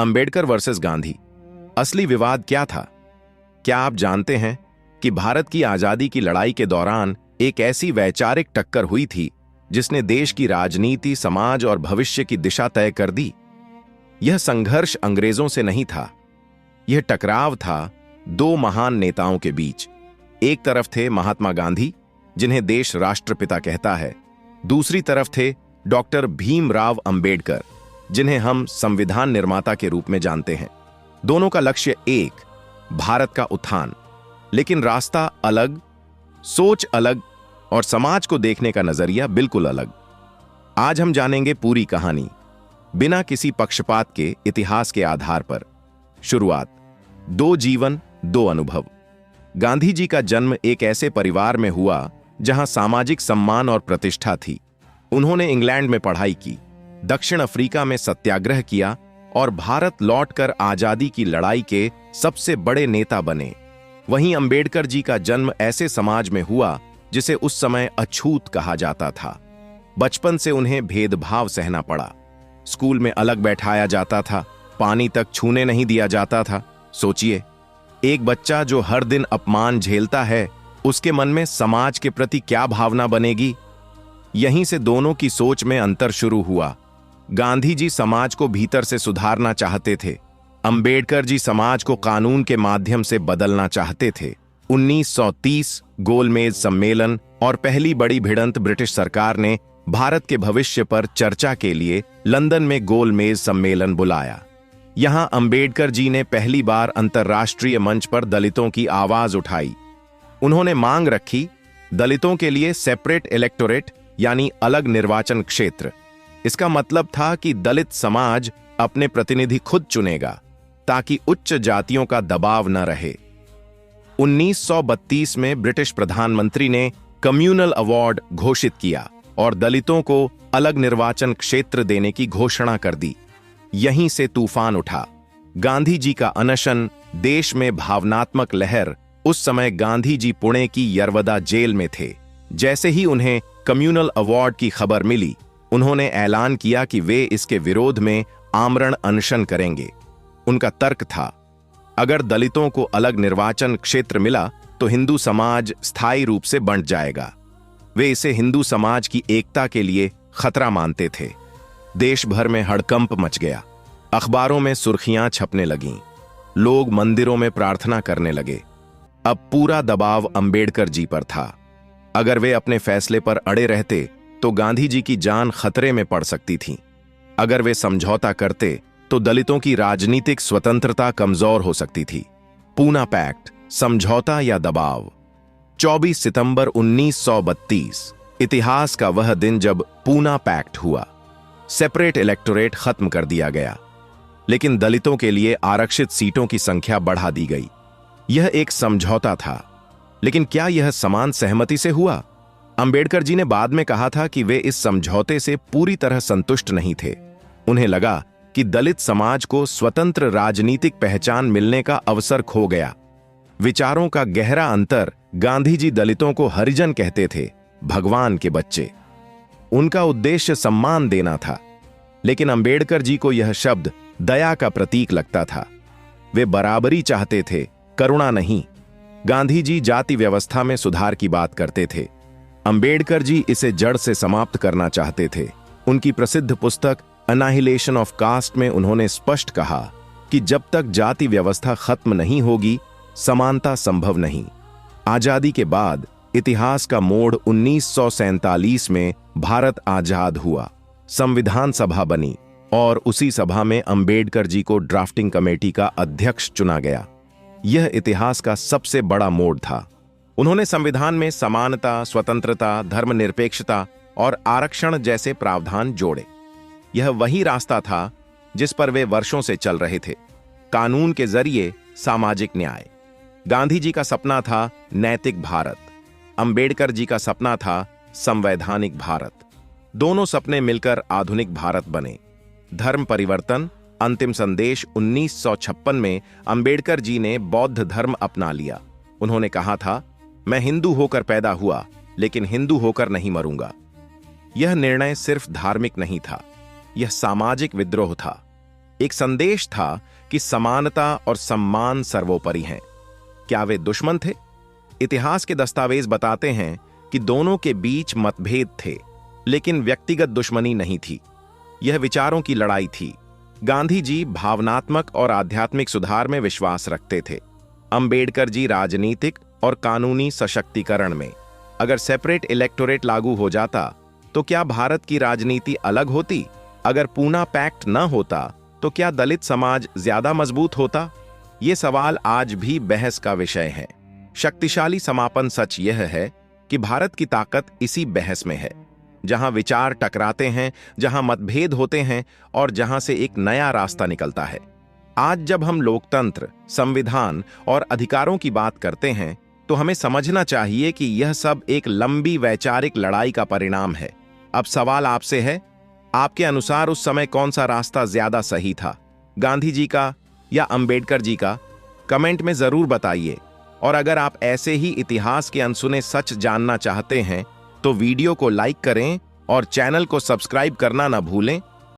Ambedkar versus Gandhi. असली विवाद क्या था? क्या आप जानते हैं कि भारत की आजादी की लड़ाई के दौरान एक ऐसी वैचारिक टक्कर हुई थी जिसने देश की राजनीति, समाज और भविष्य की दिशा तय कर दी। यह संघर्ष अंग्रेजों से नहीं था, यह टकराव था दो महान नेताओं के बीच। एक तरफ थे महात्मा गांधी, जिन्हें देश राष्ट्रपिता कहता है। दूसरी तरफ थे डॉक्टर भीमराव अंबेडकर, जिन्हें हम संविधान निर्माता के रूप में जानते हैं। दोनों का लक्ष्य एक, भारत का उत्थान, लेकिन रास्ता अलग, सोच अलग और समाज को देखने का नजरिया बिल्कुल अलग। आज हम जानेंगे पूरी कहानी, बिना किसी पक्षपात के, इतिहास के आधार पर। शुरुआत, दो जीवन, दो अनुभव। गांधी जी का जन्म एक ऐसे परिवार में हुआ जहां सामाजिक सम्मान और प्रतिष्ठा थी। उन्होंने इंग्लैंड में पढ़ाई की, दक्षिण अफ्रीका में सत्याग्रह किया और भारत लौटकर आजादी की लड़ाई के सबसे बड़े नेता बने। वहीं अंबेडकर जी का जन्म ऐसे समाज में हुआ जिसे उस समय अछूत कहा जाता था। बचपन से उन्हें भेदभाव सहना पड़ा। स्कूल में अलग बैठाया जाता था, पानी तक छूने नहीं दिया जाता था। सोचिए, एक बच्चा जो हर दिन अपमान झेलता है, उसके मन में समाज के प्रति क्या भावना बनेगी? यहीं से दोनों की सोच में अंतर शुरू हुआ। गांधी जी समाज को भीतर से सुधारना चाहते थे, अंबेडकर जी समाज को कानून के माध्यम से बदलना चाहते थे। 1930 गोलमेज सम्मेलन और पहली बड़ी भिड़ंत ब्रिटिश सरकार ने भारत के भविष्य पर चर्चा के लिए लंदन में गोलमेज सम्मेलन बुलाया। यहां अंबेडकर जी ने पहली बार अंतर्राष्ट्रीय मंच पर दलितों की आवाज उठाई। उन्होंने मांग रखी, दलितों के लिए सेपरेट इलेक्टोरेट, यानी अलग निर्वाचन क्षेत्र। इसका मतलब था कि दलित समाज अपने प्रतिनिधि खुद चुनेगा ताकि उच्च जातियों का दबाव न रहे। 1932 में ब्रिटिश प्रधानमंत्री ने कम्युनल अवार्ड घोषित किया और दलितों को अलग निर्वाचन क्षेत्र देने की घोषणा कर दी। यहीं से तूफान उठा। गांधी जी का अनशन, देश में भावनात्मक लहर। उस समय गांधी जी पुणे की यरवदा जेल में थे। जैसे ही उन्हें कम्युनल अवार्ड की खबर मिली, उन्होंने ऐलान किया कि वे इसके विरोध में आमरण अनशन करेंगे। उनका तर्क था, अगर दलितों को अलग निर्वाचन क्षेत्र मिला तो हिंदू समाज स्थायी रूप से बंट जाएगा। वे इसे हिंदू समाज की एकता के लिए खतरा मानते थे। देश भर में हड़कंप मच गया। अखबारों में सुर्खियां छपने लगीं। लोग मंदिरों में प्रार्थना करने लगे। अब पूरा दबाव अंबेडकर जी पर था। अगर वे अपने फैसले पर अड़े रहते तो गांधी जी की जान खतरे में पड़ सकती थी। अगर वे समझौता करते तो दलितों की राजनीतिक स्वतंत्रता कमजोर हो सकती थी। पूना पैक्ट, समझौता या दबाव। 24 सितंबर 1932 इतिहास का वह दिन जब पूना पैक्ट हुआ। सेपरेट इलेक्टोरेट खत्म कर दिया गया, लेकिन दलितों के लिए आरक्षित सीटों की संख्या बढ़ा दी गई। यह एक समझौता था, लेकिन क्या यह समान सहमति से हुआ? अंबेडकर जी ने बाद में कहा था कि वे इस समझौते से पूरी तरह संतुष्ट नहीं थे। उन्हें लगा कि दलित समाज को स्वतंत्र राजनीतिक पहचान मिलने का अवसर खो गया। विचारों का गहरा अंतर। गांधी जी दलितों को हरिजन कहते थे, भगवान के बच्चे। उनका उद्देश्य सम्मान देना था, लेकिन अंबेडकर जी को यह शब्द दया का प्रतीक लगता था। वे बराबरी चाहते थे, करुणा नहीं। गांधी जी जाति व्यवस्था में सुधार की बात करते थे। अंबेडकर जी इसे जड़ से समाप्त करना चाहते थे। उनकी प्रसिद्ध पुस्तक अनाहिलेशन ऑफ कास्ट में उन्होंने स्पष्ट कहा कि जब तक जाति व्यवस्था खत्म नहीं होगी, समानता संभव नहीं। आजादी के बाद इतिहास का मोड़ 1947 में भारत आजाद हुआ। संविधान सभा बनी और उसी सभा में अंबेडकर जी को ड्राफ्टिंग कमेटी का अध्यक्ष चुना गया। यह इतिहास का सबसे बड़ा मोड़ था। उन्होंने संविधान में समानता, स्वतंत्रता, धर्मनिरपेक्षता और आरक्षण जैसे प्रावधान जोड़े। यह वही रास्ता था जिस पर वे वर्षों से चल रहे थे, कानून के जरिए सामाजिक न्याय। गांधी जी का सपना था नैतिक भारत, अंबेडकर जी का सपना था संवैधानिक भारत। दोनों सपने मिलकर आधुनिक भारत बने। धर्म परिवर्तन, अंतिम संदेश। 1956 में अंबेडकर जी ने बौद्ध धर्म अपना लिया। उन्होंने कहा था, मैं हिंदू होकर पैदा हुआ, लेकिन हिंदू होकर नहीं मरूंगा। यह निर्णय सिर्फ धार्मिक नहीं था, यह सामाजिक विद्रोह था। एक संदेश था कि समानता और सम्मान सर्वोपरि हैं। क्या वे दुश्मन थे? इतिहास के दस्तावेज बताते हैं कि दोनों के बीच मतभेद थे, लेकिन व्यक्तिगत दुश्मनी नहीं थी। यह विचारों की लड़ाई थी। गांधी जी भावनात्मक और आध्यात्मिक सुधार में विश्वास रखते थे। अंबेडकर जी राजनीतिक और कानूनी सशक्तिकरण में। अगर सेपरेट इलेक्टोरेट लागू हो जाता तो क्या भारत की राजनीति अलग होती? अगर पूना पैक्ट न होता तो क्या दलित समाज ज्यादा मजबूत होता? ये सवाल आज भी बहस का विषय है। शक्तिशाली समापन सच यह है कि भारत की ताकत इसी बहस में है, जहां विचार टकराते हैं, जहां मतभेद होते हैं और जहां से एक नया रास्ता निकलता है। आज जब हम लोकतंत्र, संविधान और अधिकारों की बात करते हैं तो हमें समझना चाहिए कि यह सब एक लंबी वैचारिक लड़ाई का परिणाम है। अब सवाल आपसे है, आपके अनुसार उस समय कौन सा रास्ता ज्यादा सही था, गांधी जी का या अंबेडकर जी का? कमेंट में जरूर बताइए। और अगर आप ऐसे ही इतिहास के अनसुने सच जानना चाहते हैं तो वीडियो को लाइक करें और चैनल को सब्सक्राइब करना न भूलें